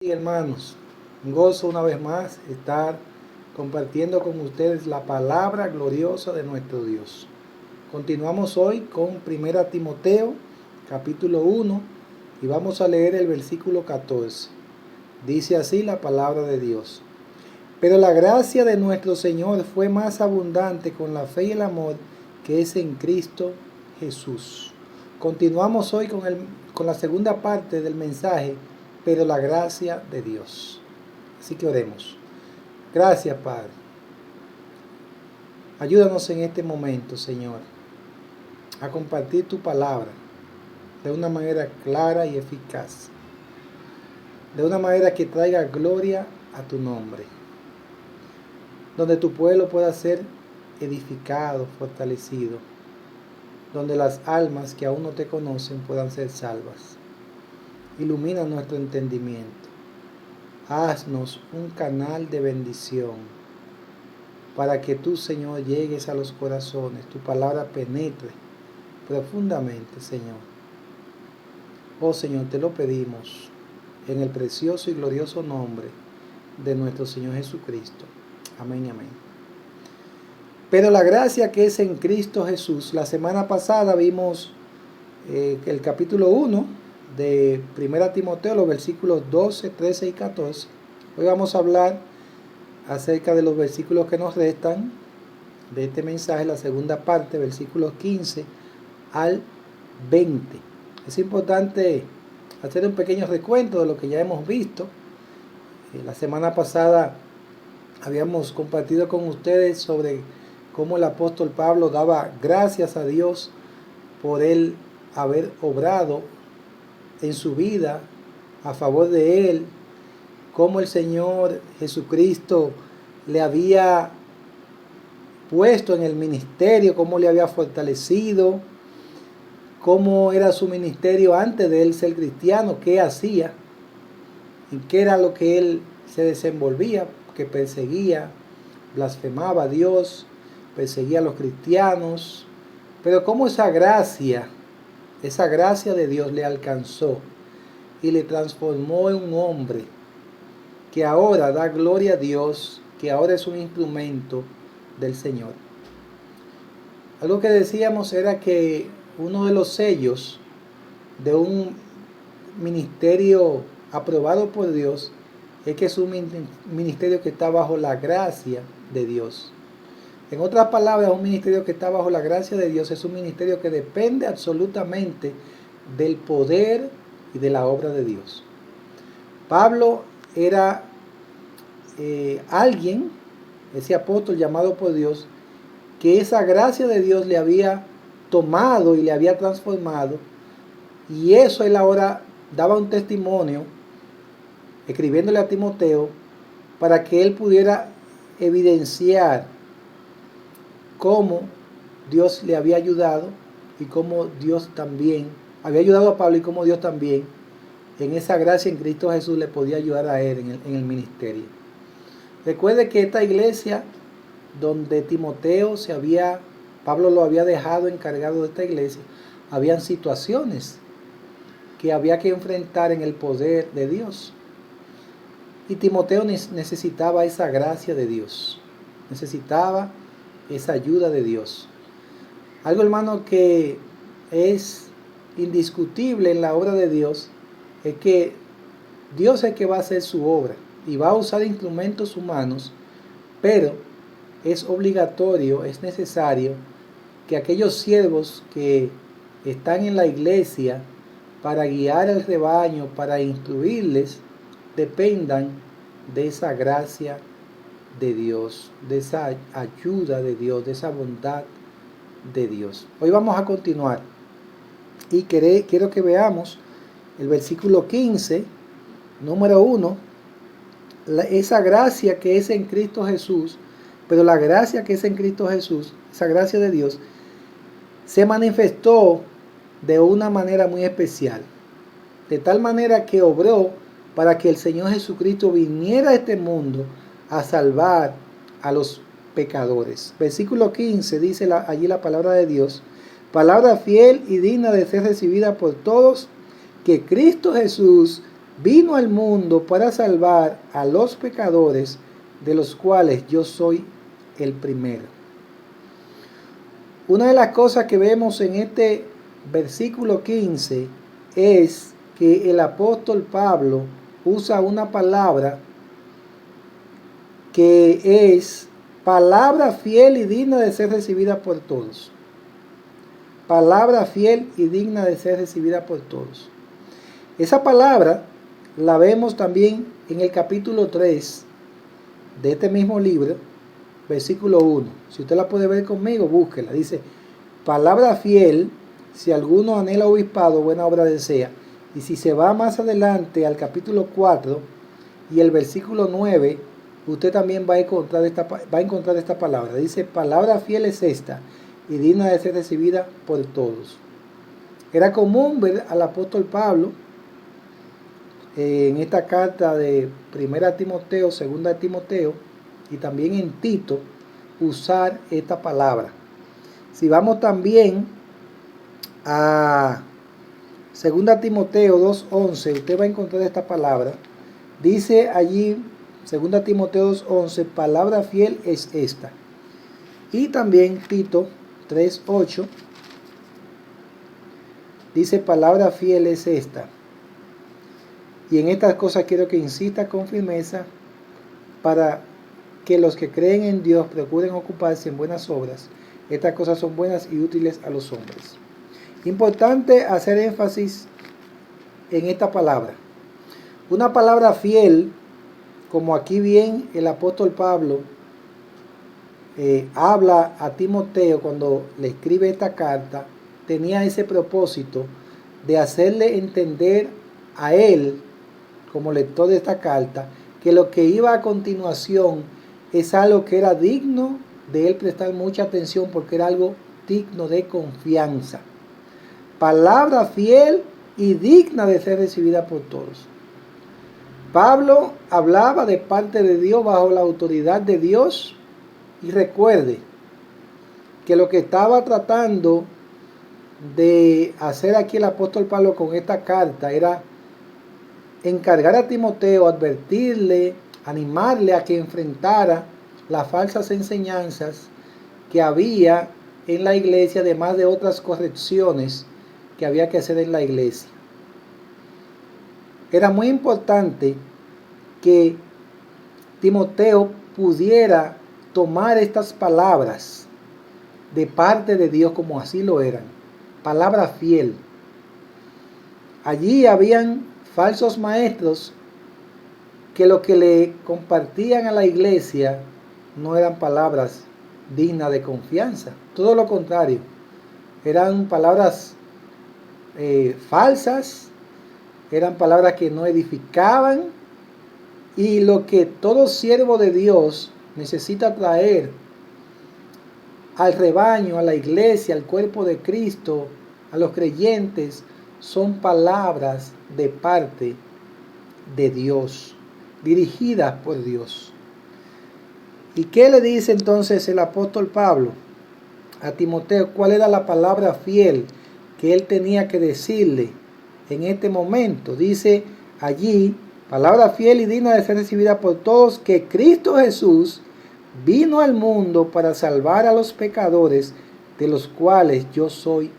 Y hermanos, un gozo una vez más estar compartiendo con ustedes la palabra gloriosa de nuestro Dios. Continuamos hoy con 1 Timoteo capítulo 1 y vamos a leer el versículo 14. Dice así la palabra de Dios: pero la gracia de nuestro Señor fue más abundante con la fe y el amor que es en Cristo Jesús. Continuamos hoy con la segunda parte del mensaje, pero la gracia de Dios. Así que oremos. Gracias, Padre. Ayúdanos en este momento, Señor, a compartir tu palabra de una manera clara y eficaz, de una manera que traiga gloria a tu nombre, donde tu pueblo pueda ser edificado, fortalecido, donde las almas que aún no te conocen puedan ser salvas. Ilumina nuestro entendimiento. Haznos un canal de bendición para que tú, Señor, llegues a los corazones, tu palabra penetre profundamente, Señor. Oh Señor, te lo pedimos en el precioso y glorioso nombre de nuestro Señor Jesucristo. Amén y amén. Pero la gracia que es en Cristo Jesús. La semana pasada vimos el capítulo 1 de 1 Timoteo, los versículos 12, 13 y 14. Hoy vamos a hablar acerca de los versículos que nos restan de este mensaje, la segunda parte, versículos 15 al 20. Es importante hacer un pequeño recuento de lo que ya hemos visto. La semana pasada habíamos compartido con ustedes sobre cómo el apóstol Pablo daba gracias a Dios por él haber obrado en su vida a favor de él, cómo el Señor Jesucristo le había puesto en el ministerio, cómo le había fortalecido, cómo era su ministerio antes de él ser cristiano, qué hacía, en qué era lo que él se desenvolvía, que perseguía, blasfemaba a Dios, perseguía a los cristianos, pero cómo esa gracia de Dios le alcanzó y le transformó en un hombre que ahora da gloria a Dios, que ahora es un instrumento del Señor. Algo que decíamos era que uno de los sellos de un ministerio aprobado por Dios es que es un ministerio que está bajo la gracia de Dios. En otras palabras, un ministerio que está bajo la gracia de Dios es un ministerio que depende absolutamente del poder y de la obra de Dios. Pablo era alguien, ese apóstol llamado por Dios, que esa gracia de Dios le había tomado y le había transformado, y eso él ahora daba un testimonio, escribiéndole a Timoteo, para que él pudiera evidenciar cómo Dios le había ayudado y cómo Dios también había ayudado a Pablo y cómo Dios también en esa gracia en Cristo Jesús le podía ayudar a él en el ministerio. Recuerde que esta iglesia donde Timoteo Pablo lo había dejado encargado de esta iglesia, habían situaciones que había que enfrentar en el poder de Dios. Y Timoteo necesitaba esa gracia de Dios, necesitaba esa ayuda de Dios. Algo, hermano, que es indiscutible en la obra de Dios es que Dios es el que va a hacer su obra y va a usar instrumentos humanos, pero es obligatorio, es necesario que aquellos siervos que están en la iglesia para guiar al rebaño, para instruirles, dependan de esa gracia de Dios, de esa ayuda de Dios, de esa bondad de Dios. Hoy vamos a continuar y quiero que veamos el versículo 15, número 1, esa gracia que es en Cristo Jesús, pero la gracia que es en Cristo Jesús, esa gracia de Dios, se manifestó de una manera muy especial, de tal manera que obró para que el Señor Jesucristo viniera a este mundo a salvar a los pecadores. Versículo 15 dice allí la palabra de Dios: palabra fiel y digna de ser recibida por todos, que Cristo Jesús vino al mundo para salvar a los pecadores, de los cuales yo soy el primero. Una de las cosas que vemos en este versículo 15 es que el apóstol Pablo usa una palabra que es palabra fiel y digna de ser recibida por todos. Palabra fiel y digna de ser recibida por todos. Esa palabra la vemos también en el capítulo 3 de este mismo libro, versículo 1. Si usted la puede ver conmigo, búsquela. Dice, palabra fiel, si alguno anhela obispado, buena obra desea. Y si se va más adelante al capítulo 4 y el versículo 9, usted también va a encontrar esta palabra. Dice, palabra fiel es esta y digna de ser recibida por todos. Era común ver al apóstol Pablo en esta carta de 1 Timoteo, 2 Timoteo y también en Tito usar esta palabra. Si vamos también a 2 Timoteo 2:11, usted va a encontrar esta palabra. Dice allí 2 Timoteo 2:11, palabra fiel es esta. Y también Tito 3:8 dice, palabra fiel es esta. Y en estas cosas quiero que insista con firmeza para que los que creen en Dios procuren ocuparse en buenas obras. Estas cosas son buenas y útiles a los hombres. Importante hacer énfasis en esta palabra. Una palabra fiel, como aquí bien el apóstol Pablo habla a Timoteo cuando le escribe esta carta, tenía ese propósito de hacerle entender a él, como lector de esta carta, que lo que iba a continuación es algo que era digno de él prestar mucha atención, porque era algo digno de confianza. Palabra fiel y digna de ser recibida por todos. Pablo hablaba de parte de Dios bajo la autoridad de Dios, y recuerde que lo que estaba tratando de hacer aquí el apóstol Pablo con esta carta era encargar a Timoteo, advertirle, animarle a que enfrentara las falsas enseñanzas que había en la iglesia, además de otras correcciones que había que hacer en la iglesia. Era muy importante que Timoteo pudiera tomar estas palabras de parte de Dios como así lo eran, palabra fiel. Allí habían falsos maestros que lo que le compartían a la iglesia no eran palabras dignas de confianza, todo lo contrario, eran palabras falsas, eran palabras que no edificaban, y lo que todo siervo de Dios necesita traer al rebaño, a la iglesia, al cuerpo de Cristo, a los creyentes, son palabras de parte de Dios, dirigidas por Dios. ¿Y qué le dice entonces el apóstol Pablo a Timoteo? ¿Cuál era la palabra fiel que él tenía que decirle en este momento? Dice allí, palabra fiel y digna de ser recibida por todos, que Cristo Jesús vino al mundo para salvar a los pecadores, de los cuales yo soy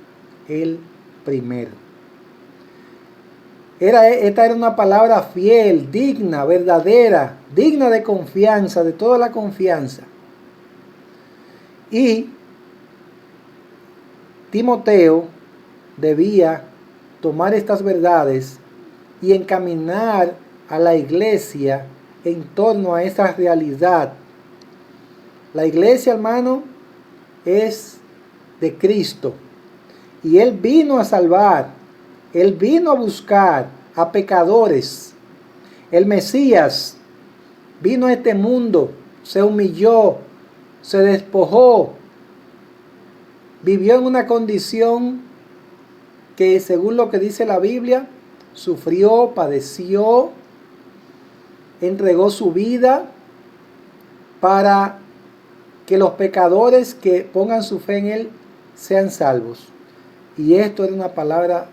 el primero. Esta era una palabra fiel, digna, verdadera, digna de confianza, de toda la confianza. Y Timoteo debía tomar estas verdades y encaminar a la iglesia en torno a esa realidad. La iglesia, hermano, es de Cristo, y Él vino a salvar. Él vino a buscar a pecadores. El Mesías vino a este mundo, se humilló, se despojó, vivió en una condición que, según lo que dice la Biblia, sufrió, padeció, entregó su vida para que los pecadores que pongan su fe en Él sean salvos. Y esto era una palabra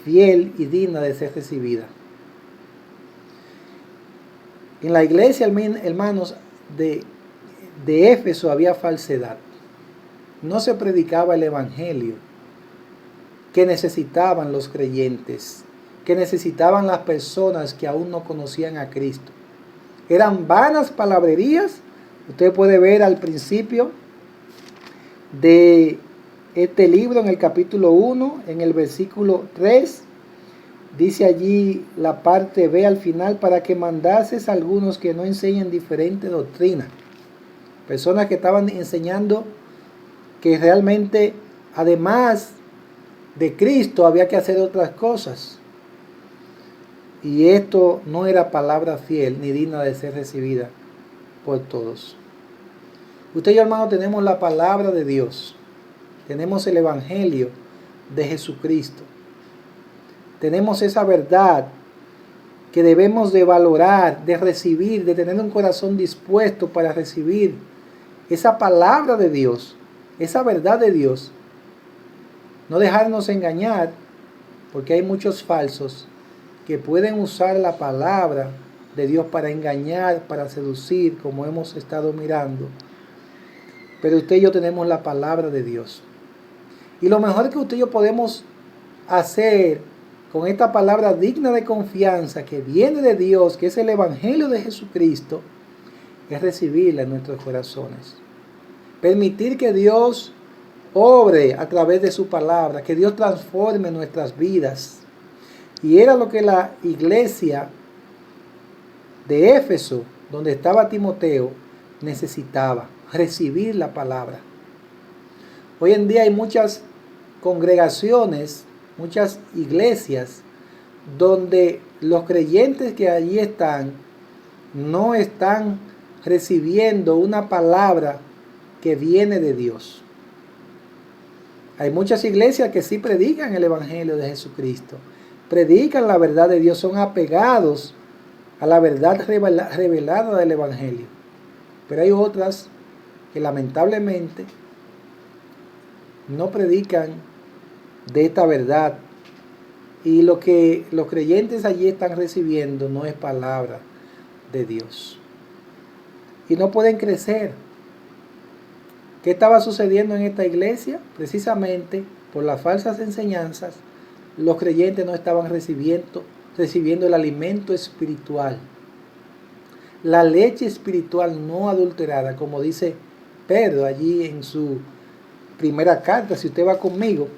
fiel y digna de ser recibida. En la iglesia, hermanos, de Éfeso había falsedad. No se predicaba el evangelio que necesitaban los creyentes, que necesitaban las personas que aún no conocían a Cristo. Eran vanas palabrerías. Usted puede ver al principio de este libro, en el capítulo 1, en el versículo 3, dice allí la parte B al final, para que mandases a algunos que no enseñen diferente doctrina. Personas que estaban enseñando que realmente, además de Cristo, había que hacer otras cosas. Y esto no era palabra fiel ni digna de ser recibida por todos. Usted y yo, hermano, tenemos la palabra de Dios. Tenemos el evangelio de Jesucristo. Tenemos esa verdad que debemos de valorar, de recibir, de tener un corazón dispuesto para recibir esa palabra de Dios, esa verdad de Dios. No dejarnos engañar, porque hay muchos falsos que pueden usar la palabra de Dios para engañar, para seducir, como hemos estado mirando. Pero usted y yo tenemos la palabra de Dios. Y lo mejor que usted y yo podemos hacer con esta palabra digna de confianza que viene de Dios, que es el evangelio de Jesucristo, es recibirla en nuestros corazones. Permitir que Dios obre a través de su palabra, que Dios transforme nuestras vidas. Y era lo que la iglesia de Éfeso, donde estaba Timoteo, necesitaba, recibir la palabra. Hoy en día hay muchas congregaciones, muchas iglesias, donde los creyentes que allí están no están recibiendo una palabra que viene de Dios. Hay muchas iglesias que sí predican el evangelio de Jesucristo, predican la verdad de Dios, son apegados a la verdad revelada del evangelio. Pero hay otras que lamentablemente no predican de esta verdad, y lo que los creyentes allí están recibiendo no es palabra de Dios, y no pueden crecer. ¿Qué estaba sucediendo en esta iglesia? Precisamente por las falsas enseñanzas, los creyentes no estaban recibiendo el alimento espiritual, la leche espiritual no adulterada, como dice Pedro allí en su primera carta. Si usted va conmigo,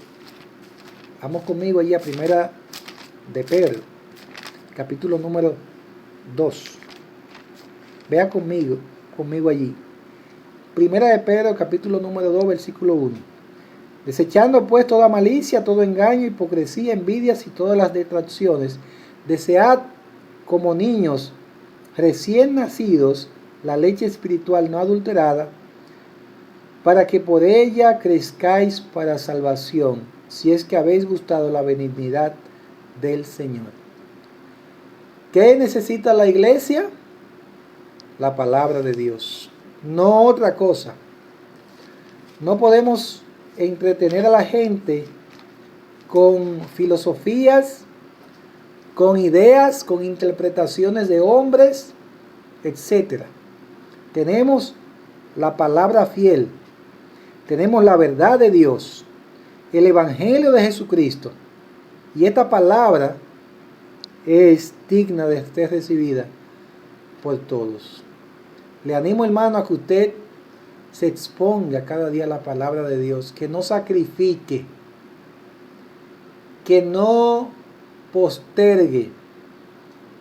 vamos conmigo allí a primera de Pedro, capítulo número 2. Vea conmigo allí. Primera de Pedro, capítulo número 2, versículo 1. Desechando pues toda malicia, todo engaño, hipocresía, envidias y todas las detracciones, desead como niños recién nacidos la leche espiritual no adulterada, para que por ella crezcáis para salvación, si es que habéis gustado la benignidad del Señor. ¿Qué necesita la iglesia? La palabra de Dios, no otra cosa. No podemos entretener a la gente con filosofías, con ideas, con interpretaciones de hombres, etc. Tenemos la palabra fiel, tenemos la verdad de Dios, el evangelio de Jesucristo, y esta palabra es digna de ser recibida por todos. Le animo, hermano, a que usted se exponga cada día a la palabra de Dios, que no sacrifique, que no postergue,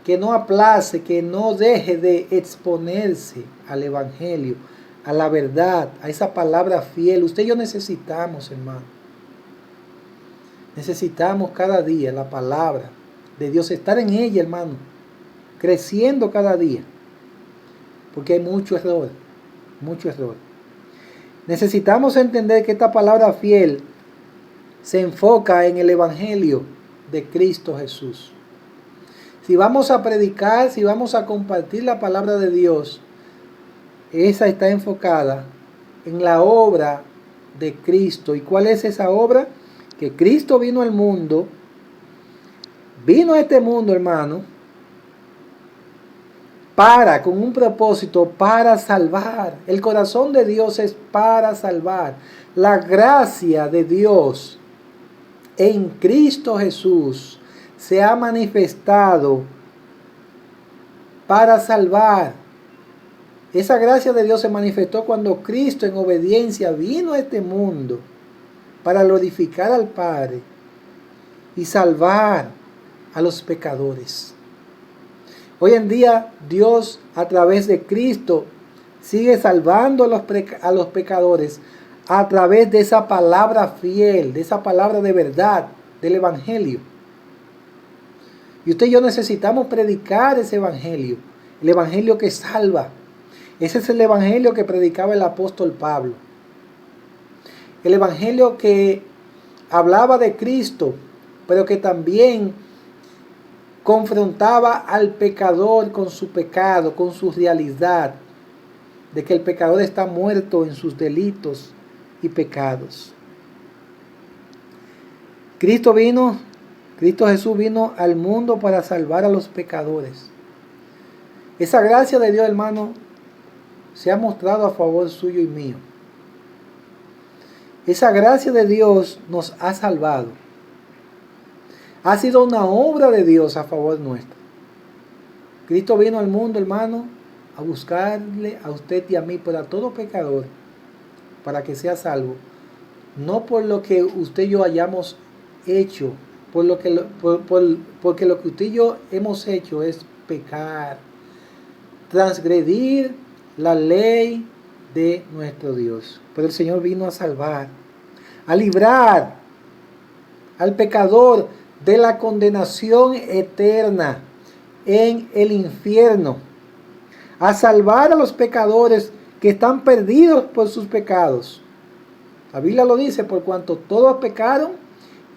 que no aplace, que no deje de exponerse al evangelio, a la verdad, a esa palabra fiel. Usted y yo necesitamos, hermano. Necesitamos cada día la palabra de Dios, estar en ella, hermano, creciendo cada día, porque hay mucho error, mucho error. Necesitamos entender que esta palabra fiel se enfoca en el evangelio de Cristo Jesús. Si vamos a predicar, si vamos a compartir la palabra de Dios, esa está enfocada en la obra de Cristo. ¿Y cuál es esa obra? Que Cristo vino al mundo Vino a este mundo, hermano, con un propósito, para salvar. El corazón de Dios es para salvar. La gracia de Dios en Cristo Jesús se ha manifestado para salvar. Esa gracia de Dios se manifestó cuando Cristo en obediencia vino a este mundo para glorificar al Padre y salvar a los pecadores. Hoy en día Dios a través de Cristo sigue salvando a los pecadores a través de esa palabra fiel, de esa palabra de verdad, del Evangelio. Y usted y yo necesitamos predicar ese Evangelio, el Evangelio que salva. Ese es el Evangelio que predicaba el apóstol Pablo. El Evangelio que hablaba de Cristo, pero que también confrontaba al pecador con su pecado, con su realidad, de que el pecador está muerto en sus delitos y pecados. Cristo Jesús vino al mundo para salvar a los pecadores. Esa gracia de Dios, hermano, se ha mostrado a favor suyo y mío. Esa gracia de Dios nos ha salvado. Ha sido una obra de Dios a favor nuestro. Cristo vino al mundo, hermano, a buscarle a usted y a mí, pero a todo pecador, para que sea salvo. No por lo que usted y yo hayamos hecho, porque lo que usted y yo hemos hecho es pecar, transgredir la ley de nuestro Dios. Pero el Señor vino a salvar, a librar al pecador de la condenación eterna en el infierno, a salvar a los pecadores que están perdidos por sus pecados. La Biblia lo dice, por cuanto todos pecaron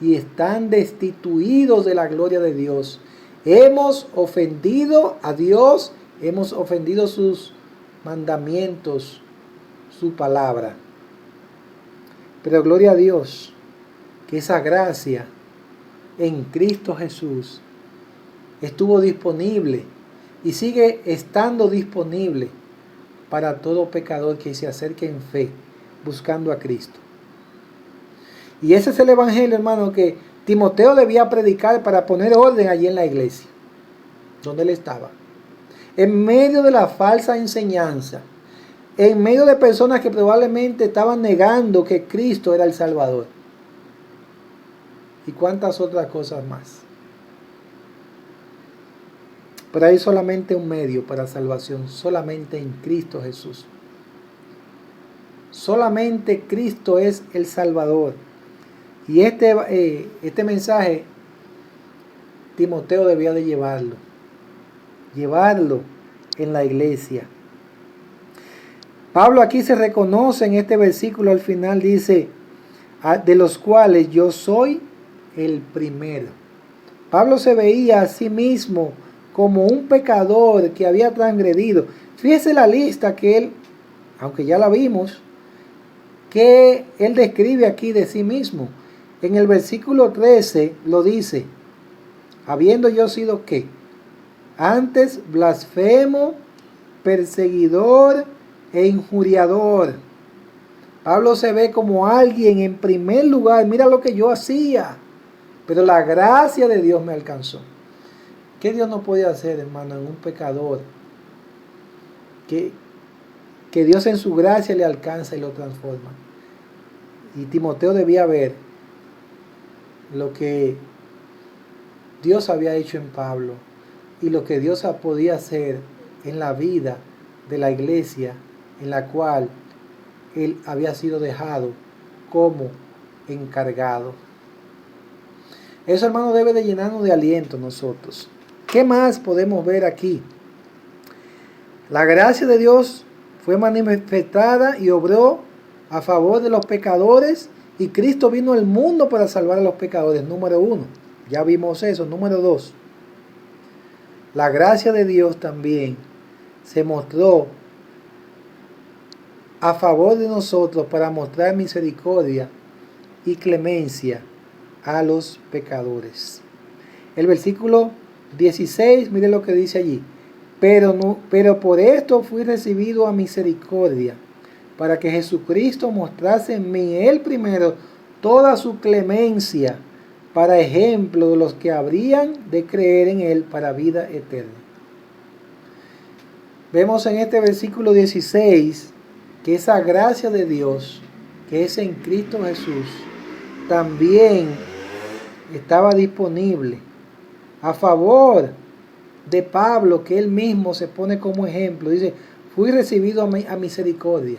y están destituidos de la gloria de Dios. Hemos ofendido a Dios, hemos ofendido sus mandamientos, su palabra. Pero gloria a Dios, que esa gracia en Cristo Jesús estuvo disponible y sigue estando disponible para todo pecador que se acerque en fe, buscando a Cristo. Y ese es el Evangelio, hermano, que Timoteo debía predicar para poner orden allí en la iglesia, donde él estaba. En medio de la falsa enseñanza, en medio de personas que probablemente estaban negando que Cristo era el Salvador. Y cuántas otras cosas más. Pero hay solamente un medio para salvación, solamente en Cristo Jesús. Solamente Cristo es el Salvador. Y este mensaje Timoteo debía de llevarlo en la iglesia. Pablo aquí se reconoce en este versículo al final, dice, de los cuales yo soy el primero. Pablo se veía a sí mismo como un pecador que había transgredido. Fíjese la lista que él, aunque ya la vimos, que él describe aquí de sí mismo. En el versículo 13 lo dice, habiendo yo sido ¿qué? Antes blasfemo, perseguidor e injuriador. Pablo se ve como alguien en primer lugar, mira lo que yo hacía, pero la gracia de Dios me alcanzó. ¿Qué Dios no puede hacer, hermano, en un pecador? Que Dios en su gracia le alcanza y lo transforma. Y Timoteo debía ver lo que Dios había hecho en Pablo y lo que Dios podía hacer en la vida de la iglesia en la cual él había sido dejado como encargado. Eso, hermano, debe de llenarnos de aliento nosotros. ¿Qué más podemos ver aquí? La gracia de Dios fue manifestada y obró a favor de los pecadores, y Cristo vino al mundo para salvar a los pecadores. Número 1, ya vimos eso. Número 2, la gracia de Dios también se mostró a favor de nosotros para mostrar misericordia y clemencia a los pecadores. El versículo 16, mire lo que dice allí. Pero por esto fui recibido a misericordia, para que Jesucristo mostrase en mí el primero toda su clemencia, para ejemplo de los que habrían de creer en él para vida eterna. Vemos en este versículo 16 que esa gracia de Dios, que es en Cristo Jesús, también estaba disponible a favor de Pablo, que él mismo se pone como ejemplo. Dice, fui recibido a misericordia.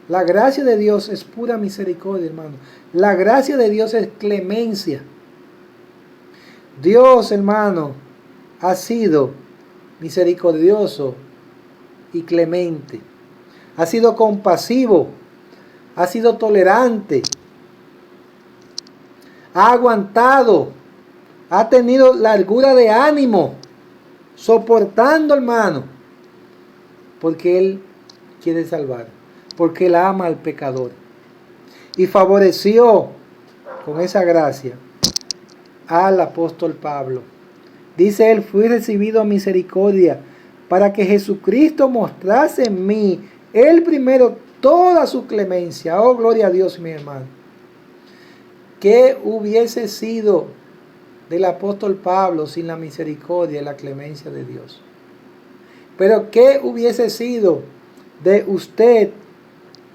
La gracia de Dios es pura misericordia, hermano. La gracia de Dios es clemencia. Dios, hermano, ha sido misericordioso y clemente. Ha sido compasivo. Ha sido tolerante. Ha aguantado. Ha tenido largura de ánimo. Soportando, hermano. Porque Él quiere salvar. Porque Él ama al pecador. Y favoreció con esa gracia al apóstol Pablo. Dice él, fui recibido a misericordia para que Jesucristo mostrase en mí el primero toda su clemencia. Oh, gloria a Dios, mi hermano. ¿Qué hubiese sido del apóstol Pablo sin la misericordia y la clemencia de Dios? Pero ¿qué hubiese sido de usted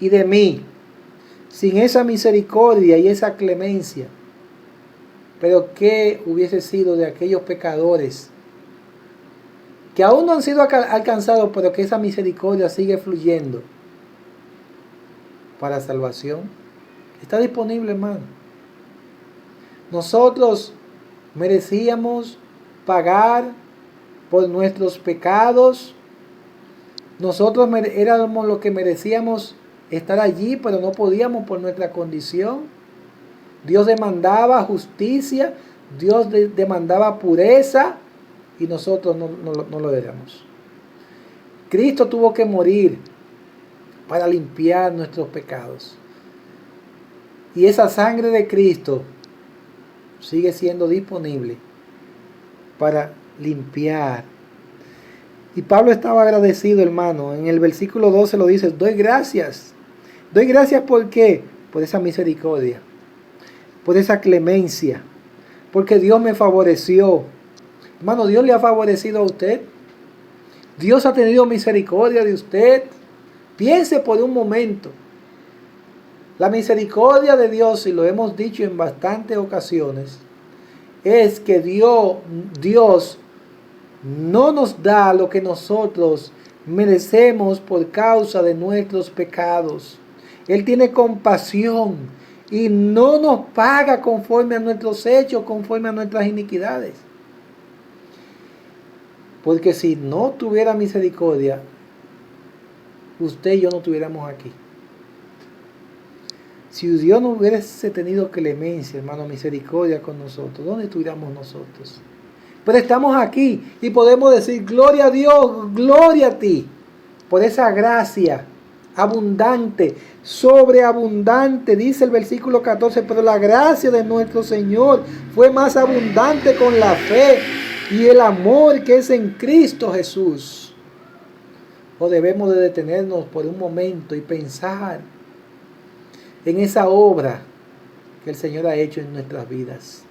y de mí sin esa misericordia y esa clemencia? Pero ¿qué hubiese sido de aquellos pecadores que aún no han sido alcanzados, pero que esa misericordia sigue fluyendo para salvación? Está disponible, hermano. Nosotros merecíamos pagar por nuestros pecados. Nosotros éramos los que merecíamos estar allí, pero no podíamos por nuestra condición. Dios demandaba justicia, Dios demandaba pureza, y nosotros no lo éramos. Cristo tuvo que morir para limpiar nuestros pecados. Y esa sangre de Cristo sigue siendo disponible para limpiar. Y Pablo estaba agradecido, hermano. En el versículo 12 lo dice, doy gracias. Doy gracias ¿por qué? Por esa misericordia, por esa clemencia, porque Dios me favoreció. Hermano, Dios le ha favorecido a usted. Dios ha tenido misericordia de usted. Piense por un momento. La misericordia de Dios, y lo hemos dicho en bastantes ocasiones, es que Dios no nos da lo que nosotros merecemos por causa de nuestros pecados. Él tiene compasión y no nos paga conforme a nuestros hechos, conforme a nuestras iniquidades. Porque si no tuviera misericordia, usted y yo no estuviéramos aquí. Si Dios no hubiese tenido clemencia, hermano, misericordia con nosotros, ¿dónde estuviéramos nosotros? Pero estamos aquí y podemos decir, gloria a Dios, gloria a ti, por esa gracia abundante, sobreabundante. Dice el versículo 14, pero la gracia de nuestro Señor fue más abundante con la fe y el amor que es en Cristo Jesús. O debemos de detenernos por un momento y pensar en esa obra que el Señor ha hecho en nuestras vidas.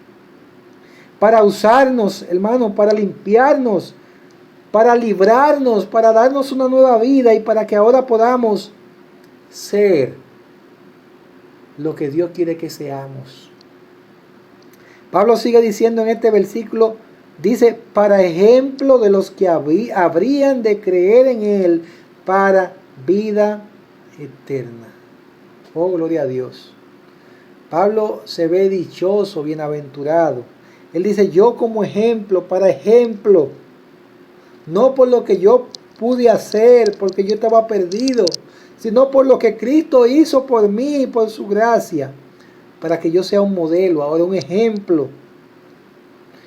Para usarnos, hermano, para limpiarnos, para librarnos, para darnos una nueva vida y para que ahora podamos ser lo que Dios quiere que seamos. Pablo sigue diciendo en este versículo, dice, para ejemplo de los que habrían de creer en Él para vida eterna. Oh, gloria a Dios. Pablo se ve dichoso, bienaventurado. Él dice, yo como ejemplo, para ejemplo, no por lo que yo pude hacer, porque yo estaba perdido, sino por lo que Cristo hizo por mí, por su gracia, para que yo sea un modelo, ahora un ejemplo,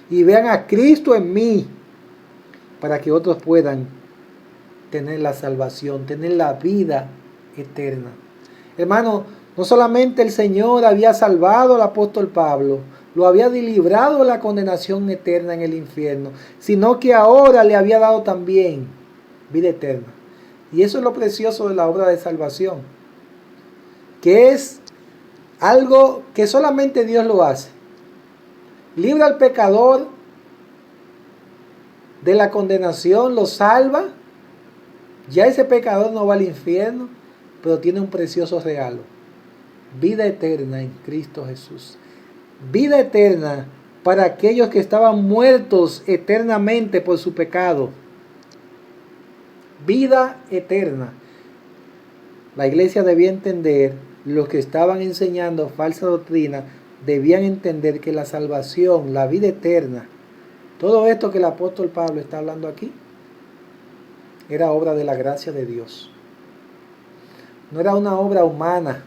y vean a Cristo en mí, para que otros puedan tener la salvación, tener la vida eterna. Hermano, no solamente el Señor había salvado al apóstol Pablo, lo había librado de la condenación eterna en el infierno, sino que ahora le había dado también vida eterna. Y eso es lo precioso de la obra de salvación, que es algo que solamente Dios lo hace. Libra al pecador de la condenación, lo salva. Ya ese pecador no va al infierno, pero tiene un precioso regalo: vida eterna en Cristo Jesús. Vida eterna para aquellos que estaban muertos eternamente por su pecado. Vida eterna. La iglesia debía entender, los que estaban enseñando falsa doctrina, debían entender que la salvación, la vida eterna, todo esto que el apóstol Pablo está hablando aquí, era obra de la gracia de Dios. No era una obra humana,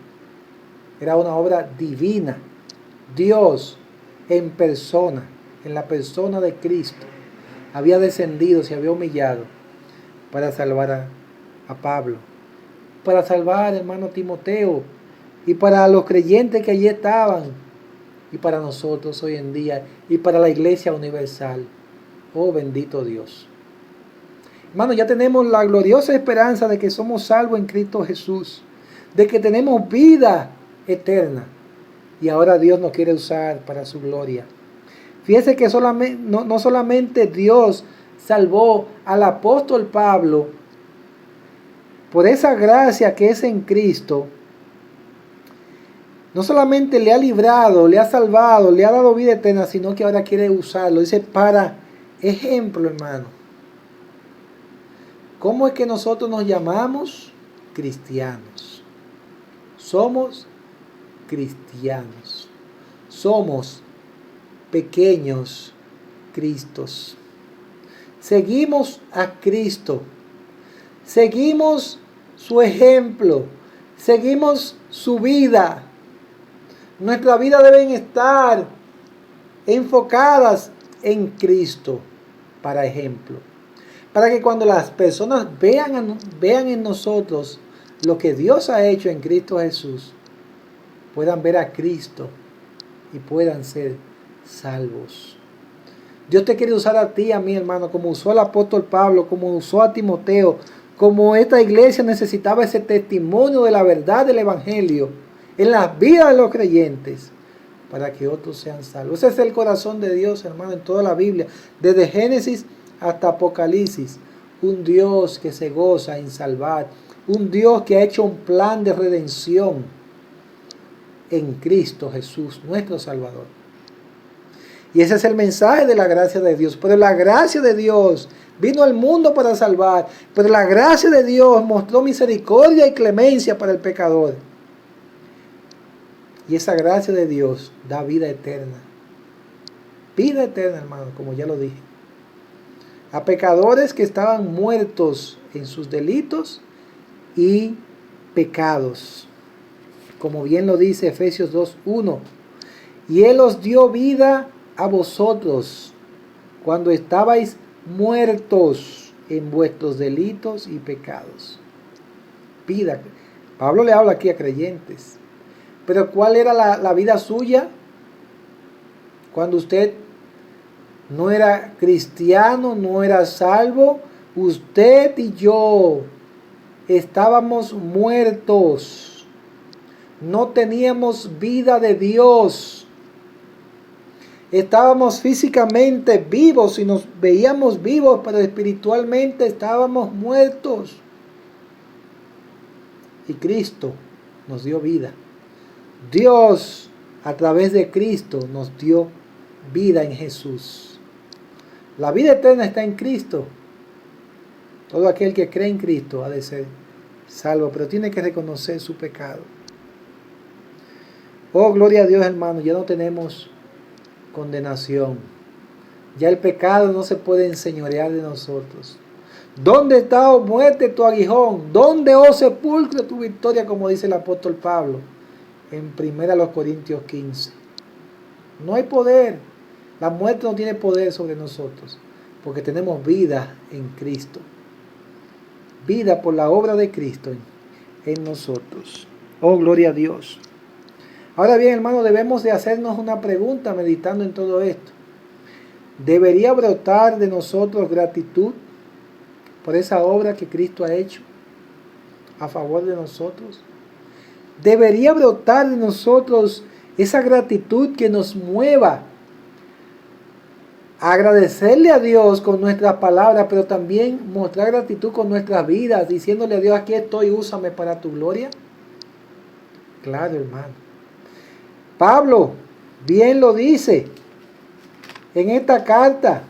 era una obra divina. Dios en persona, en la persona de Cristo, había descendido, se había humillado para salvar a Pablo, para salvar al hermano Timoteo y para los creyentes que allí estaban, y para nosotros hoy en día y para la iglesia universal. Oh bendito Dios. Hermano, ya tenemos la gloriosa esperanza de que somos salvos en Cristo Jesús, de que tenemos vida eterna, y ahora Dios nos quiere usar para su gloria. Fíjese que no solamente Dios salvó al apóstol Pablo por esa gracia que es en Cristo, no solamente le ha librado, le ha salvado, le ha dado vida eterna, sino que ahora quiere usarlo. Dice, para ejemplo, hermano. ¿Cómo es que nosotros nos llamamos? Cristianos. Somos cristianos. Somos pequeños Cristos. Seguimos a Cristo. Seguimos su ejemplo. Seguimos su vida. Nuestra vida deben estar enfocadas en Cristo para ejemplo. Para que cuando las personas vean en nosotros lo que Dios ha hecho en Cristo Jesús, puedan ver a Cristo y puedan ser salvos. Dios te quiere usar a ti, a mí, hermano, como usó al apóstol Pablo, como usó a Timoteo, como esta iglesia necesitaba ese testimonio de la verdad del evangelio en las vidas de los creyentes, para que otros sean salvos. Ese es el corazón de Dios, hermano, en toda la Biblia, desde Génesis hasta Apocalipsis. Un Dios que se goza en salvar, un Dios que ha hecho un plan de redención en Cristo Jesús, nuestro Salvador. Y ese es el mensaje de la gracia de Dios. Pero la gracia de Dios vino al mundo para salvar, pero la gracia de Dios mostró misericordia y clemencia para el pecador. Y esa gracia de Dios da vida eterna. Vida eterna, hermano, como ya lo dije. A pecadores que estaban muertos en sus delitos y pecados. Como bien lo dice Efesios 2:1. Y Él os dio vida a vosotros cuando estabais muertos en vuestros delitos y pecados. Vida. Pablo le habla aquí a creyentes. Pero ¿cuál era la vida suya? Cuando usted no era cristiano, no era salvo, usted y yo estábamos muertos. No teníamos vida de Dios. Estábamos físicamente vivos y nos veíamos vivos, pero espiritualmente estábamos muertos. Y Cristo nos dio vida. Dios, a través de Cristo, nos dio vida en Jesús. La vida eterna está en Cristo. Todo aquel que cree en Cristo ha de ser salvo, pero tiene que reconocer su pecado. Oh, gloria a Dios, hermano, ya no tenemos condenación. Ya el pecado no se puede enseñorear de nosotros. ¿Dónde está, oh muerte, tu aguijón? ¿Dónde, oh sepulcro, tu victoria? Como dice el apóstol Pablo en 1 Corintios 15. No hay poder. La muerte no tiene poder sobre nosotros, porque tenemos vida en Cristo. Vida por la obra de Cristo en nosotros. Oh, gloria a Dios. Ahora bien, hermano, debemos de hacernos una pregunta meditando en todo esto. ¿Debería brotar de nosotros gratitud por esa obra que Cristo ha hecho a favor de nosotros? ¿Debería brotar de nosotros esa gratitud que nos mueva a agradecerle a Dios con nuestras palabras, pero también mostrar gratitud con nuestras vidas, diciéndole a Dios, aquí estoy, úsame para tu gloria? Claro, hermano. Pablo bien lo dice en esta carta,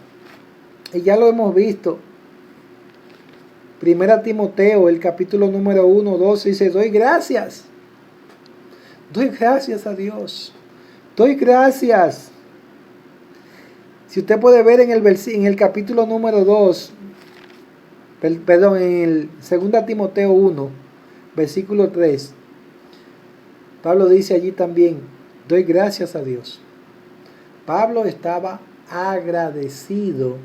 y ya lo hemos visto. Primera Timoteo, el capítulo número 1, 12, dice, doy gracias a Dios, doy gracias. Si usted puede ver en el capítulo número 2, perdón, en el 2 Timoteo 1, versículo 3, Pablo dice allí también, doy gracias a Dios. Pablo estaba agradecido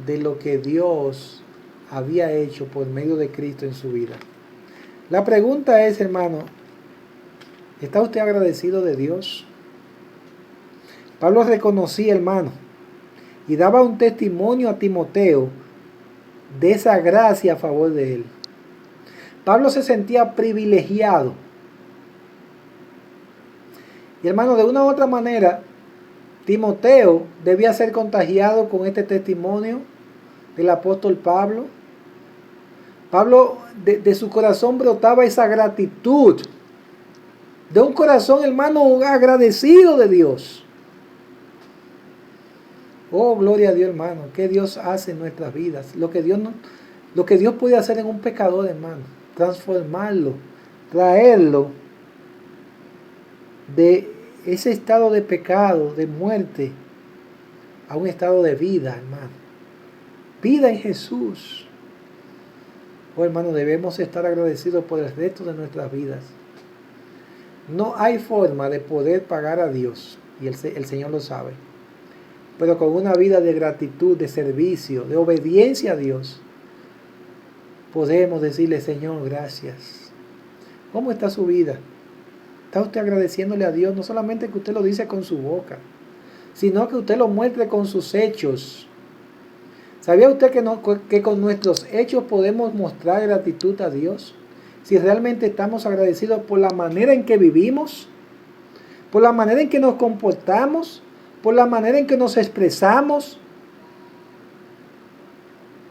de lo que Dios había hecho por medio de Cristo en su vida. La pregunta es, hermano, ¿está usted agradecido de Dios? Pablo reconocía, hermano, y daba un testimonio a Timoteo de esa gracia a favor de él. Pablo se sentía privilegiado. Y hermano, de una u otra manera, Timoteo debía ser contagiado con este testimonio del apóstol Pablo. Pablo, de su corazón brotaba esa gratitud. De un corazón, hermano, agradecido de Dios. Oh, gloria a Dios, hermano. ¿Qué Dios hace en nuestras vidas? Lo que Dios puede hacer en un pecador, hermano. Transformarlo, traerlo de ese estado de pecado, de muerte, a un estado de vida, hermano. Vida en Jesús. Oh, hermano, debemos estar agradecidos por el resto de nuestras vidas. No hay forma de poder pagar a Dios, y el Señor lo sabe. Pero con una vida de gratitud, de servicio, de obediencia a Dios, podemos decirle, Señor, gracias. ¿Cómo está su vida? ¿Está usted agradeciéndole a Dios? No solamente que usted lo dice con su boca, sino que usted lo muestre con sus hechos. ¿Sabía usted que con nuestros hechos podemos mostrar gratitud a Dios? Si realmente estamos agradecidos por la manera en que vivimos, por la manera en que nos comportamos, por la manera en que nos expresamos,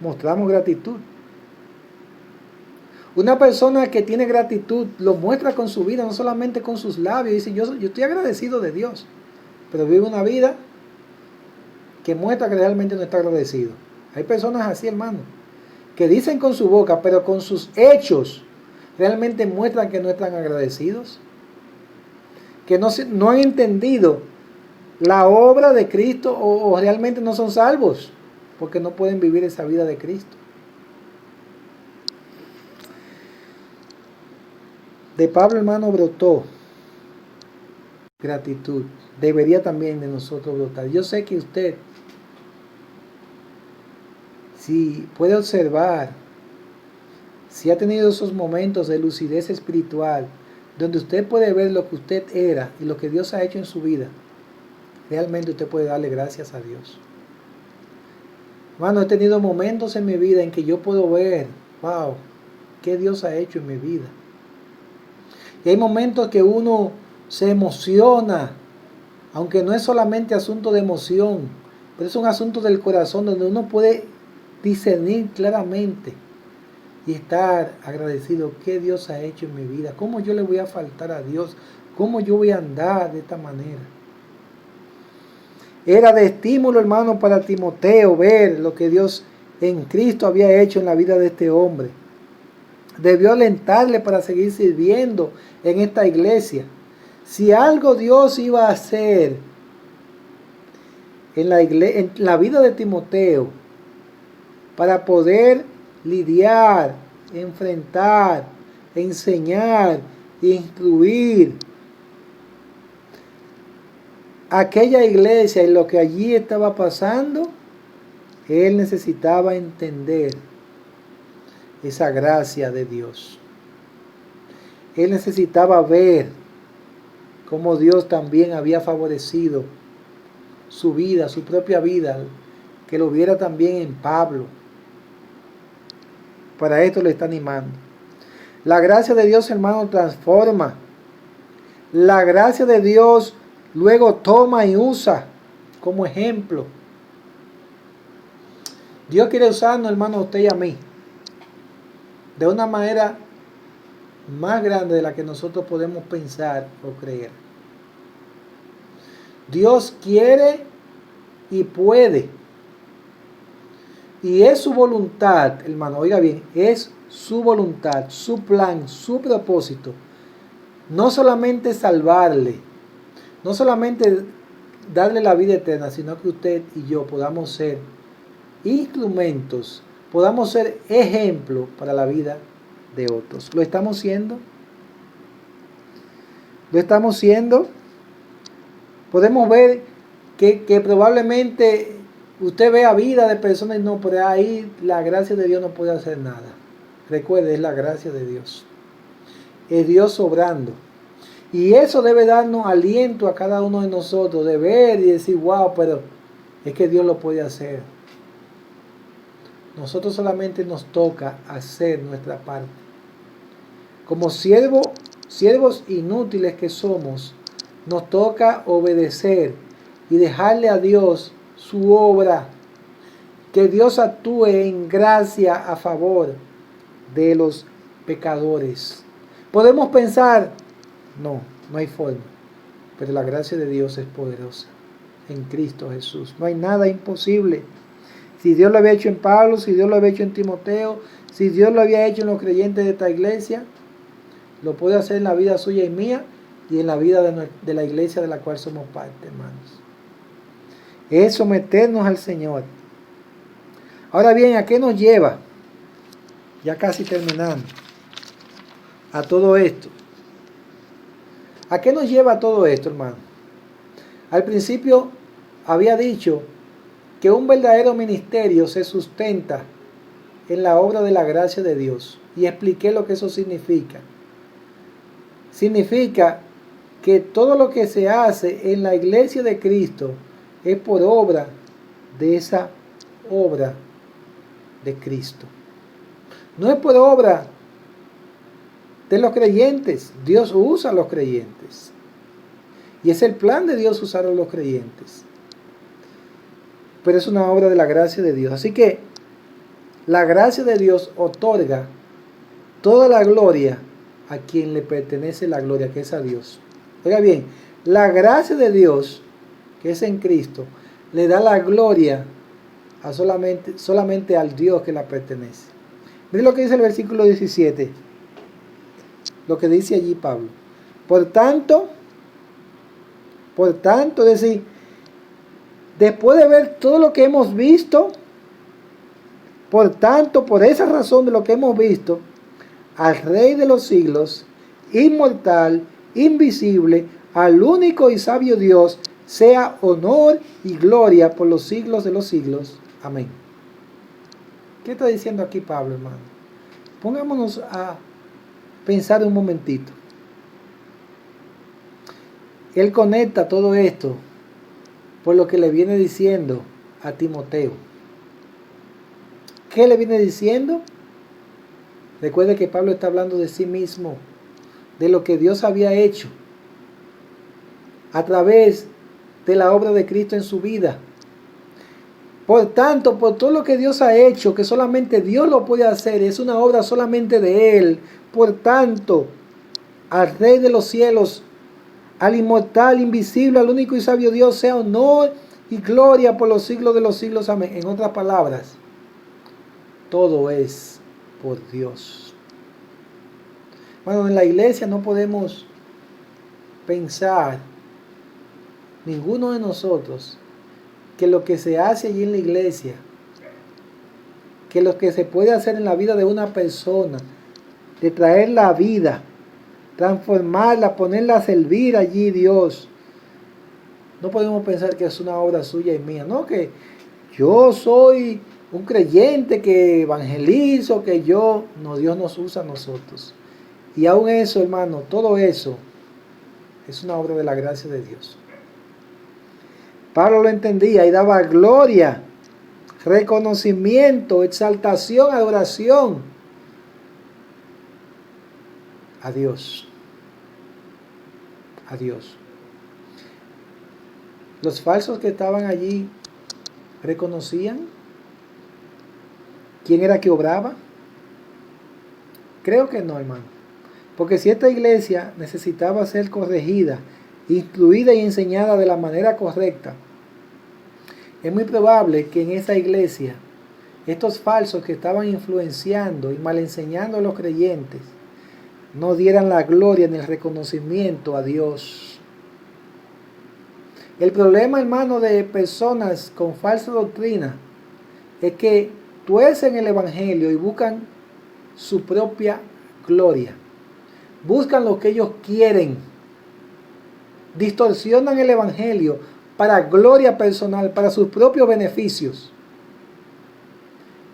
mostramos gratitud. Una persona que tiene gratitud lo muestra con su vida, no solamente con sus labios. Dice, yo estoy agradecido de Dios, pero vive una vida que muestra que realmente no está agradecido. Hay personas así, hermano, que dicen con su boca, pero con sus hechos realmente muestran que no están agradecidos, que no han entendido la obra de Cristo o realmente no son salvos, porque no pueden vivir esa vida de Cristo. De Pablo, hermano, brotó gratitud. Debería también de nosotros brotar. Yo sé que usted, si puede observar, si ha tenido esos momentos de lucidez espiritual, donde usted puede ver lo que usted era y lo que Dios ha hecho en su vida, realmente usted puede darle gracias a Dios. Hermano, he tenido momentos en mi vida en que yo puedo ver, wow, qué Dios ha hecho en mi vida. Y hay momentos que uno se emociona, aunque no es solamente asunto de emoción, pero es un asunto del corazón donde uno puede discernir claramente y estar agradecido qué Dios ha hecho en mi vida, cómo yo le voy a faltar a Dios, cómo yo voy a andar de esta manera. Era de estímulo, hermano, para Timoteo ver lo que Dios en Cristo había hecho en la vida de este hombre. Debió alentarle para seguir sirviendo en esta iglesia. Si algo Dios iba a hacer en la vida de Timoteo para poder lidiar, enfrentar, enseñar, instruir aquella iglesia y lo que allí estaba pasando, él necesitaba entender esa gracia de Dios. Él necesitaba ver cómo Dios también había favorecido su vida, su propia vida, que lo viera también en Pablo. Para esto le está animando. La gracia de Dios, hermano, transforma. La gracia de Dios luego toma y usa como ejemplo. Dios quiere usarnos, hermano, a usted y a mí, de una manera más grande de la que nosotros podemos pensar o creer. Dios quiere y puede. Y es su voluntad, hermano, oiga bien, es su voluntad, su plan, su propósito. No solamente salvarle, no solamente darle la vida eterna, sino que usted y yo podamos ser instrumentos, podamos ser ejemplo para la vida de otros. ¿Lo estamos siendo? ¿Lo estamos siendo? Podemos ver que probablemente usted vea vida de personas y no, por ahí la gracia de Dios no puede hacer nada. Recuerde, es la gracia de Dios. Es Dios obrando. Y eso debe darnos aliento a cada uno de nosotros, de ver y decir, wow, pero es que Dios lo puede hacer. Nosotros solamente nos toca hacer nuestra parte. Como siervos inútiles que somos, nos toca obedecer y dejarle a Dios su obra. Que Dios actúe en gracia a favor de los pecadores. Podemos pensar, no hay forma. Pero la gracia de Dios es poderosa en Cristo Jesús. No hay nada imposible. Si Dios lo había hecho en Pablo, si Dios lo había hecho en Timoteo, si Dios lo había hecho en los creyentes de esta iglesia, lo puede hacer en la vida suya y mía y en la vida de la iglesia de la cual somos parte, hermanos. Es someternos al Señor. Ahora bien, ¿a qué nos lleva? Ya casi terminando. A todo esto. ¿A qué nos lleva todo esto, hermano? Al principio había dicho que un verdadero ministerio se sustenta en la obra de la gracia de Dios. Y expliqué lo que eso significa. Significa que todo lo que se hace en la iglesia de Cristo es por obra de esa obra de Cristo. No es por obra de los creyentes. Dios usa a los creyentes. Y es el plan de Dios usar a los creyentes. Pero es una obra de la gracia de Dios. Así que la gracia de Dios otorga toda la gloria a quien le pertenece la gloria, que es a Dios. Oiga bien, la gracia de Dios, que es en Cristo, le da la gloria a solamente al Dios que la pertenece. Miren lo que dice el versículo 17. Lo que dice allí Pablo. Por tanto, es decir, después de ver todo lo que hemos visto, por tanto, por esa razón de lo que hemos visto, al Rey de los siglos, inmortal, invisible, al único y sabio Dios, sea honor y gloria por los siglos de los siglos. Amén. ¿Qué está diciendo aquí Pablo, hermano? Pongámonos a pensar un momentito. Él conecta todo esto por lo que le viene diciendo a Timoteo. ¿Qué le viene diciendo? Recuerde que Pablo está hablando de sí mismo, de lo que Dios había hecho a través de la obra de Cristo en su vida. Por tanto, por todo lo que Dios ha hecho, que solamente Dios lo puede hacer, es una obra solamente de Él. Por tanto, al Rey de los cielos, al inmortal, invisible, al único y sabio Dios, sea honor y gloria por los siglos de los siglos. Amén. En otras palabras, todo es por Dios. Bueno, en la iglesia no podemos pensar, ninguno de nosotros, que lo que se hace allí en la iglesia, que lo que se puede hacer en la vida de una persona, de traer la vida, transformarla, ponerla a servir allí Dios, no podemos pensar que es una obra suya y mía, no, que yo soy un creyente que evangelizo, que no, Dios nos usa a nosotros. Y aún eso, hermano, todo eso Es una obra de la gracia de Dios. Pablo lo entendía y daba gloria, reconocimiento, exaltación, adoración a Dios. A Dios. Los falsos que estaban allí reconocían quién era que obraba. Creo que no, hermano. Porque si esta iglesia necesitaba ser corregida, instruida y enseñada de la manera correcta, es muy probable que en esa iglesia estos falsos que estaban influenciando y mal enseñando a los creyentes no dieran la gloria ni el reconocimiento a Dios. El problema, hermano, de personas con falsa doctrina es que tuercen el evangelio y buscan su propia gloria. Buscan lo que ellos quieren. Distorsionan el evangelio para gloria personal, para sus propios beneficios.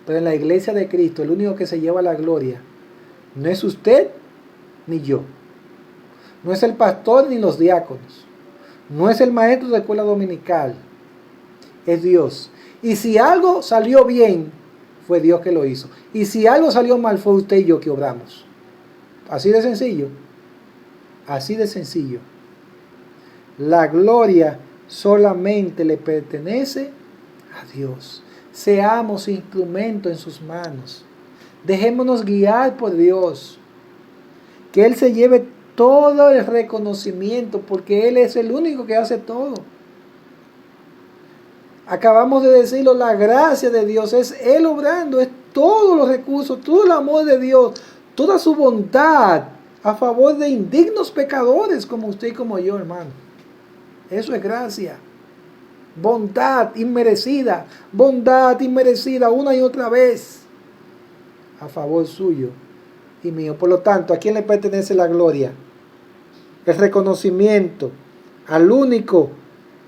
Pero en la iglesia de Cristo, el único que se lleva la gloria no es usted ni yo. No es el pastor ni los diáconos. No es el maestro de escuela dominical. Es Dios. Y si algo salió bien, fue Dios que lo hizo. Y si algo salió mal, fue usted y yo que obramos. Así de sencillo. Así de sencillo. La gloria solamente le pertenece a Dios. Seamos instrumentos en sus manos. Dejémonos guiar por Dios. Que Él se lleve todo el reconocimiento, porque Él es el único que hace todo. Acabamos de decirlo, la gracia de Dios es Él obrando, es todos los recursos, todo el amor de Dios, toda su bondad a favor de indignos pecadores como usted y como yo, hermano. Eso es gracia. Bondad inmerecida una y otra vez a favor suyo y mío. Por lo tanto, ¿a quién le pertenece la gloria? El reconocimiento al único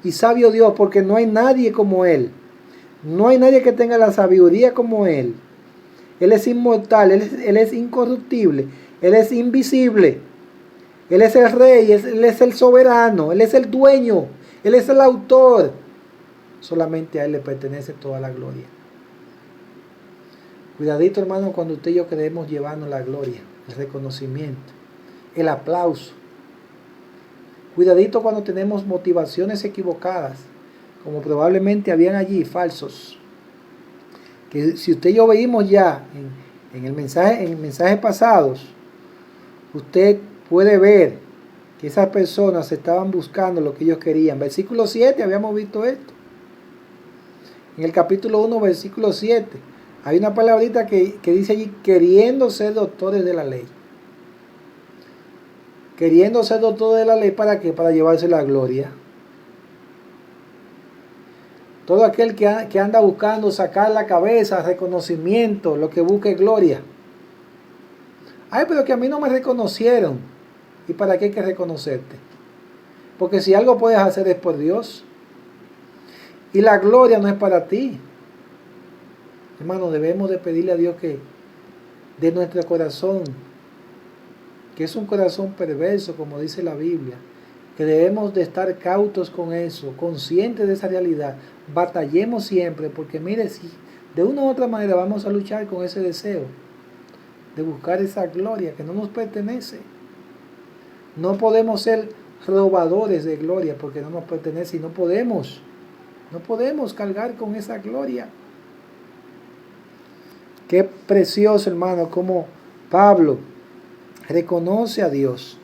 y sabio Dios, porque no hay nadie como Él. No hay nadie que tenga la sabiduría como Él. Él es inmortal, Él es incorruptible, Él es invisible. Él es el rey, Él es el soberano, Él es el dueño, Él es el autor. Solamente a Él le pertenece toda la gloria. Cuidadito, hermano, cuando usted y yo queremos llevarnos la gloria, el reconocimiento, el aplauso. Cuidadito cuando tenemos motivaciones equivocadas, como probablemente habían allí falsos. Que si usted y yo veíamos ya en mensajes pasados, usted puede ver que esas personas estaban buscando lo que ellos querían. Versículo 7, habíamos visto esto. En el capítulo 1, versículo 7, hay una palabrita que dice allí, queriendo ser doctores de la ley. Queriendo ser doctores de la ley, ¿para qué? Para llevarse la gloria. Todo aquel que anda buscando sacar la cabeza, reconocimiento, lo que busca es gloria. Ay, pero que a mí no me reconocieron. ¿Y para qué hay que reconocerte? Porque si algo puedes hacer es por Dios. Y la gloria no es para ti. Hermano, debemos de pedirle a Dios que de nuestro corazón, que es un corazón perverso, como dice la Biblia, que debemos de estar cautos con eso, conscientes de esa realidad. Batallemos siempre, porque mire, si de una u otra manera vamos a luchar con ese deseo de buscar esa gloria que no nos pertenece. No podemos ser robadores de gloria porque no nos pertenece y no podemos cargar con esa gloria. Qué precioso, hermano, como Pablo reconoce a Dios.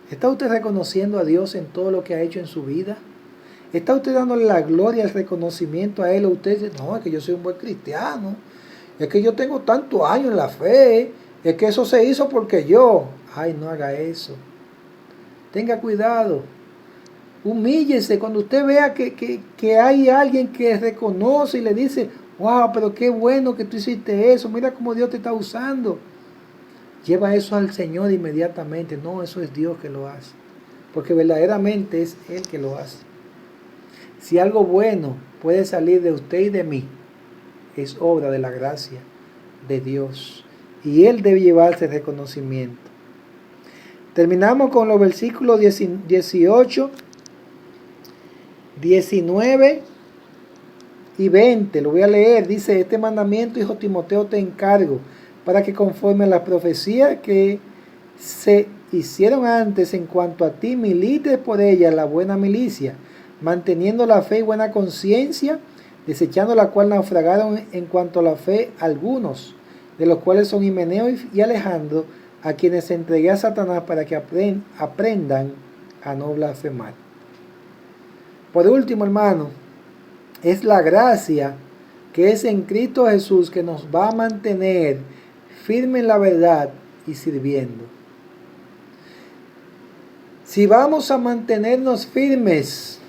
¿Está usted reconociendo a Dios en todo lo que ha hecho en su vida? ¿Está usted dándole la gloria, el reconocimiento a Él? O usted dice, no, es que yo soy un buen cristiano, es que yo tengo tantos años en la fe, es que eso se hizo porque yo. Ay, no haga eso. Tenga cuidado. Humíllese cuando usted vea que hay alguien que reconoce y le dice, wow, pero qué bueno que tú hiciste eso, mira cómo Dios te está usando. Lleva eso al Señor inmediatamente. No, eso es Dios que lo hace. Porque verdaderamente es Él que lo hace. Si algo bueno puede salir de usted y de mí, es obra de la gracia de Dios. Y Él debe llevarse reconocimiento. Terminamos con los versículos 18, 19 y 20. Lo voy a leer. Dice: este mandamiento, hijo Timoteo, te encargo, para que conforme a las profecías que se hicieron antes en cuanto a ti, milites por ella la buena milicia, manteniendo la fe y buena conciencia, desechando la cual naufragaron en cuanto a la fe algunos, de los cuales son Himeneo y Alejandro, a quienes entregué a Satanás para que aprendan a no blasfemar. Por último, hermano, es la gracia que es en Cristo Jesús que nos va a mantener firme en la verdad y sirviendo. Si vamos a mantenernos firmes,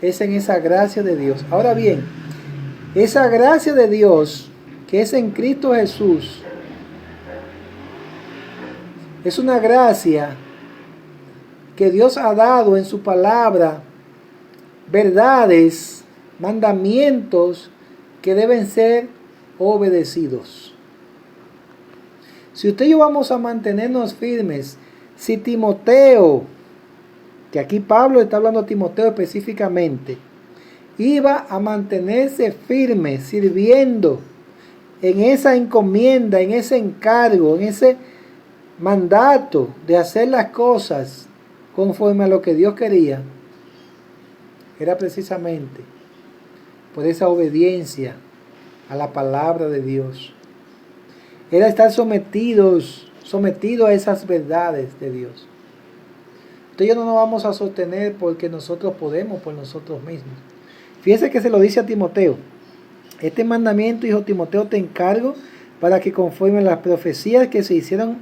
es en esa gracia de Dios. Ahora bien, esa gracia de Dios que es en Cristo Jesús es una gracia que Dios ha dado en su palabra, verdades, mandamientos que deben ser obedecidos. Si usted y yo vamos a mantenernos firmes, si Timoteo, que aquí Pablo está hablando a Timoteo específicamente, iba a mantenerse firme, sirviendo en esa encomienda, en ese encargo, en ese mandato de hacer las cosas conforme a lo que Dios quería, era precisamente por esa obediencia a la palabra de Dios. Era estar sometido a esas verdades de Dios. Entonces no nos vamos a sostener porque nosotros podemos por nosotros mismos. Fíjese que se lo dice a Timoteo: este mandamiento, hijo Timoteo, te encargo para que conforme a las profecías que se hicieron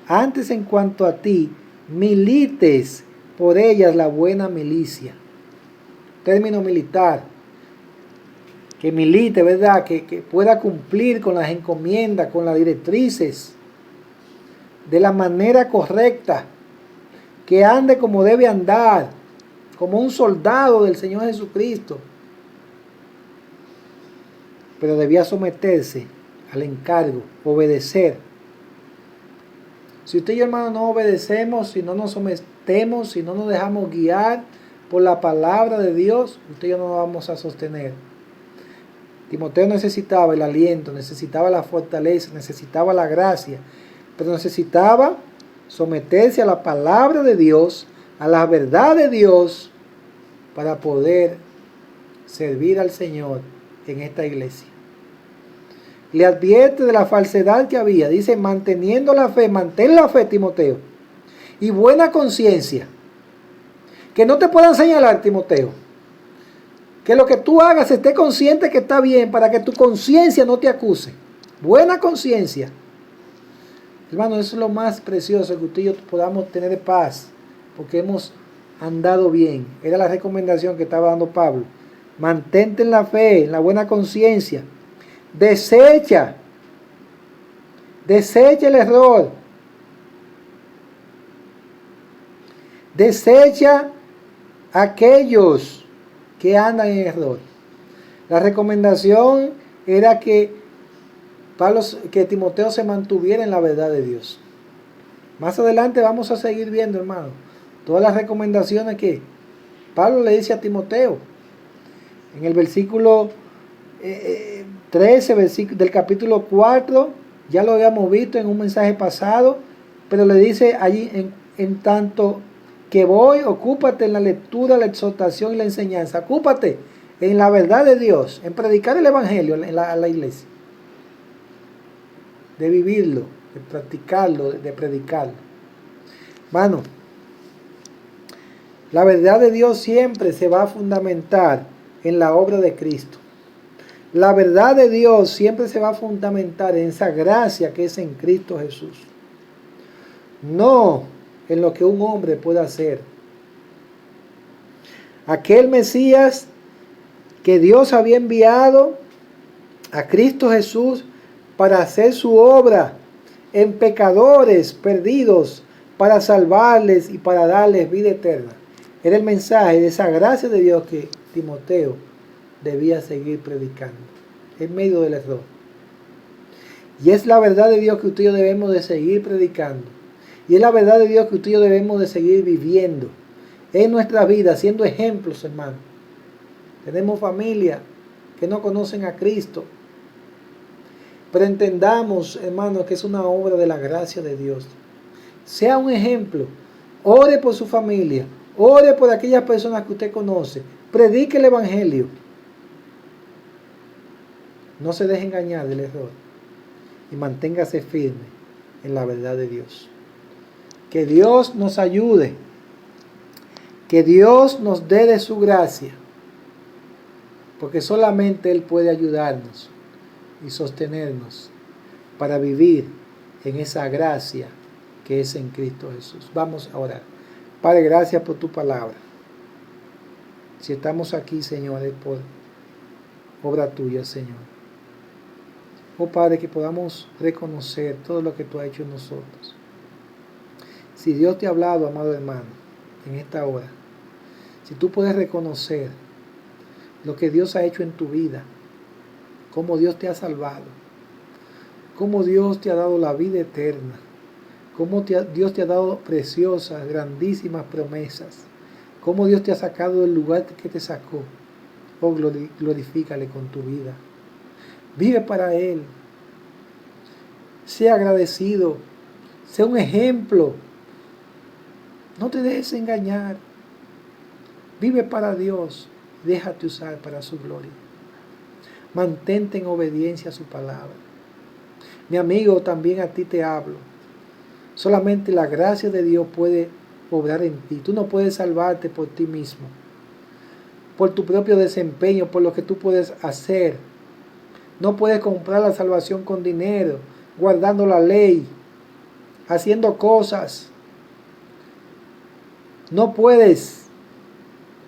antes en cuanto a ti, milites por ellas la buena milicia. Término militar. Que milite, ¿verdad? Que pueda cumplir con las encomiendas, con las directrices, de la manera correcta. Que ande como debe andar, como un soldado del Señor Jesucristo. Pero debía someterse al encargo, obedecer. Si usted y yo, hermano, no obedecemos, si no nos sometemos, si no nos dejamos guiar por la palabra de Dios, usted y yo no nos vamos a sostener. Timoteo necesitaba el aliento, necesitaba la fortaleza, necesitaba la gracia, pero necesitaba someterse a la palabra de Dios, a la verdad de Dios, para poder servir al Señor en esta iglesia. Le advierte de la falsedad que había. Dice: manteniendo la fe, mantén la fe, Timoteo, y buena conciencia. Que no te puedan señalar, Timoteo. Que lo que tú hagas esté consciente que está bien, para que tu conciencia no te acuse. Buena conciencia. Hermano, eso es lo más precioso, que usted y yo podamos tener paz, porque hemos andado bien. Era la recomendación que estaba dando Pablo. Mantente en la fe, en la buena conciencia. Desecha el error. Desecha aquellos que andan en error. La recomendación era que Timoteo se mantuviera en la verdad de Dios. Más adelante vamos a seguir viendo, hermano, todas las recomendaciones que Pablo le dice a Timoteo. En el versículo 13 del capítulo 4, ya lo habíamos visto en un mensaje pasado, pero le dice allí: en tanto que voy, ocúpate en la lectura, la exhortación y la enseñanza. Ocúpate en la verdad de Dios, en predicar el evangelio a la iglesia, de vivirlo, de practicarlo, de predicarlo. Hermano, la verdad de Dios siempre se va a fundamentar en la obra de Cristo. La verdad de Dios siempre se va a fundamentar en esa gracia que es en Cristo Jesús. No en lo que un hombre pueda hacer. Aquel Mesías que Dios había enviado a Cristo Jesús para hacer su obra en pecadores perdidos, para salvarles y para darles vida eterna. Era el mensaje de esa gracia de Dios que Timoteo debía seguir predicando en medio del error. Y es la verdad de Dios que usted y yo debemos de seguir predicando. Y es la verdad de Dios que usted y yo debemos de seguir viviendo en nuestra vida, siendo ejemplos, hermano. Tenemos familia que no conocen a Cristo. Pero entendamos, hermano, que es una obra de la gracia de Dios. Sea un ejemplo. Ore por su familia. Ore por aquellas personas que usted conoce. Predique el evangelio. No se deje engañar del error. Y manténgase firme en la verdad de Dios. Que Dios nos ayude. Que Dios nos dé de su gracia. Porque solamente Él puede ayudarnos y sostenernos para vivir en esa gracia que es en Cristo Jesús. Vamos a orar. Padre, gracias por tu palabra. Si estamos aquí, Señor, es por obra tuya, Señor. Oh Padre, que podamos reconocer todo lo que tú has hecho en nosotros. Si Dios te ha hablado, amado hermano, en esta hora, si tú puedes reconocer lo que Dios ha hecho en tu vida, cómo Dios te ha salvado, cómo Dios te ha dado la vida eterna, cómo Dios te ha dado preciosas, grandísimas promesas, cómo Dios te ha sacado del lugar que te sacó. Oh, glorifícale con tu vida. Vive para Él. Sea agradecido. Sea un ejemplo. No te dejes engañar. Vive para Dios. Déjate usar para su gloria. Mantente en obediencia a su palabra. Mi amigo, también a ti te hablo. Solamente la gracia de Dios puede obrar en ti. Tú no puedes salvarte por ti mismo, por tu propio desempeño, por lo que tú puedes hacer. No puedes comprar la salvación con dinero, guardando la ley, haciendo cosas. No puedes.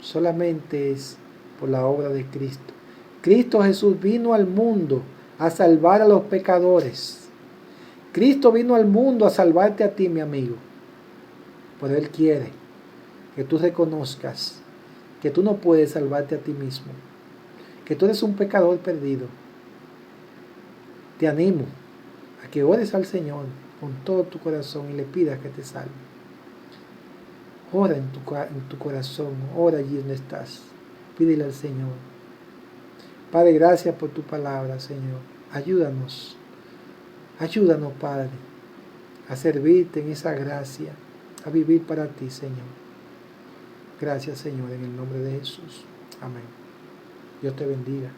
Solamente es por la obra de Cristo. Cristo Jesús vino al mundo a salvar a los pecadores. Cristo vino al mundo a salvarte a ti, mi amigo. Pero Él quiere que tú reconozcas que tú no puedes salvarte a ti mismo, que tú eres un pecador perdido. Te animo a que ores al Señor con todo tu corazón y le pidas que te salve. Ora en tu corazón, ora allí donde estás. Pídele al Señor. Padre, gracias por tu palabra, Señor. Ayúdanos. Ayúdanos, Padre, a servirte en esa gracia, a vivir para ti, Señor. Gracias, Señor, en el nombre de Jesús. Amén. Dios te bendiga.